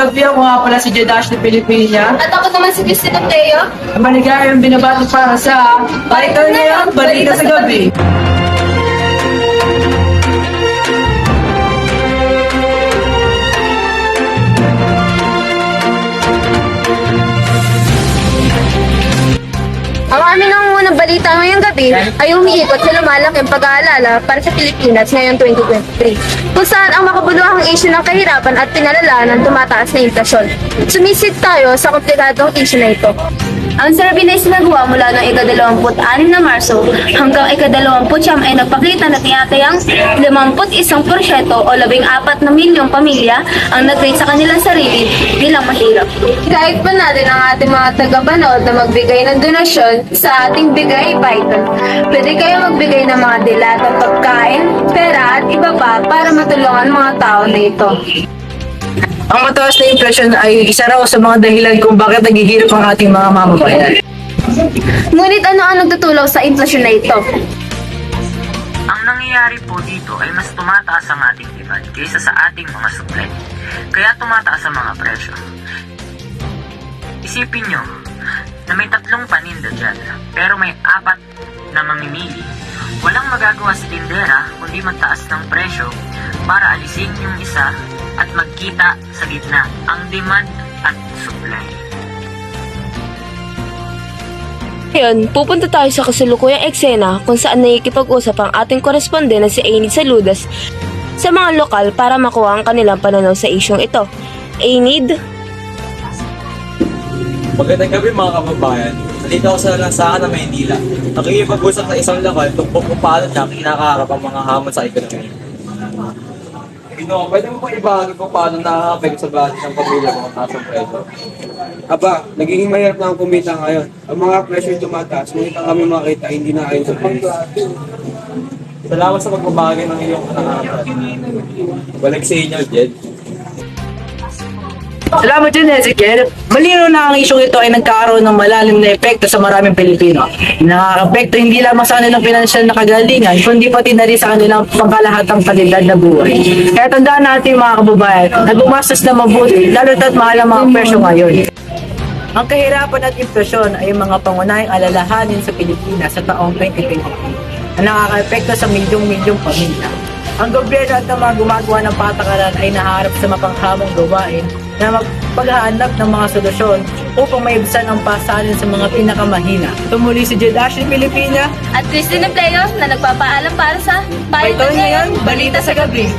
gabi, ako nga pala si Jadash na Pilipina. At ako naman si Christina Teo. Ang maligayang binabati para sa Balita Ngayon, Balita sa Gabi. Ang aming nangungunang balita ngayong gabi ay umiikot sa lumalaking pag-aalala para sa Pilipinas ngayong 2023, kung saan ang makabuluhang issue ng kahirapan at pinalalaan ng tumataas na inflasyon. Sumisid tayo sa komplikadong issue na ito. Ang survey na isinagawa mula noong ika-26 na Marso hanggang ika-29 ay nagpakita na tinatayang 51% o 14 na milyong pamilya ang nag-rate sa kanilang sarili bilang mahirap. Kahit pa natin ang ating mga tagapanood na magbigay ng donasyon sa ating Bigay Python, pwede kayo magbigay ng mga dilatang pagkain, pera at iba pa para matulungan mga tao na ito. Ang mataas na inflasyon ay isa raw sa mga dahilan kung bakit naghihirap ang ating mga mamamayan. Ngunit ano ang nagtutulong sa inflasyon na ito? Ang nangyayari po dito ay mas tumataas ang ating demand kaysa sa ating mga supply. Kaya tumataas ang mga presyo. Isipin nyo na may 3 paninda dyan, pero may 4 na mamimili. Walang magagawa si tindera kundi magtaas ng presyo para alisin yung isa at magkita sa gitna ang demand at supply. Ngayon, pupunta tayo sa kasalukuyang eksena kung saan nakikipag-usap ang ating koresponde na si Enid Saludas sa mga lokal para makuha ang kanilang pananaw sa isyong ito. Enid? Magandang gabi mga kababayan. Nandito ako sa lansangan ng Maynila. Nakikipag-usap sa isang lokal tungkol kung paano niya kinakaharap ang mga hamon sa ekonomiya. Gino, pwede mo po ibahagi kung paano nakaka-apekto sa budget ng pamilya mga taas ang presyo? Aba, nagiging mahirap na ang kumita ngayon. Ang mga presyo tumataas, ngunit ang kami makita hindi na ayon sa presyo. Salamat sa pagbabahagi ng iyong kanakapan. Balik sa inyo, Jed. Salamat din, Ezekiel. Malinaw na ang isyong ito ay nagkakaroon ng malalim na epekto sa maraming Pilipino. Nakaka-apekto hindi lamang sa kanilang pinansyal na kagalingan, kundi pati na rin sa kanilang pangkalahatang kalidad na buhay. Kaya tandaan natin mga kababayan, na gumastos na mabuti, lalo't at mahal ang mga presyo ngayon. Ang kahirapan at inflasyon ay mga pangunahing alalahanin sa Pilipinas sa taong 2023 na nakaka-apekto sa milyong-milyong pamilya. Ang gobyerno at ang mga gumagawa ng patakaran ay naharap sa mapanghamong gawain na magpaghahanap ng mga solusyon upang maibsan ang pasanin sa mga pinakamahina. Tumuli si Jadash ng Pilipina At Christina Teo na nagpapaalam para sa Ito ngayon, Balita sa Gabi.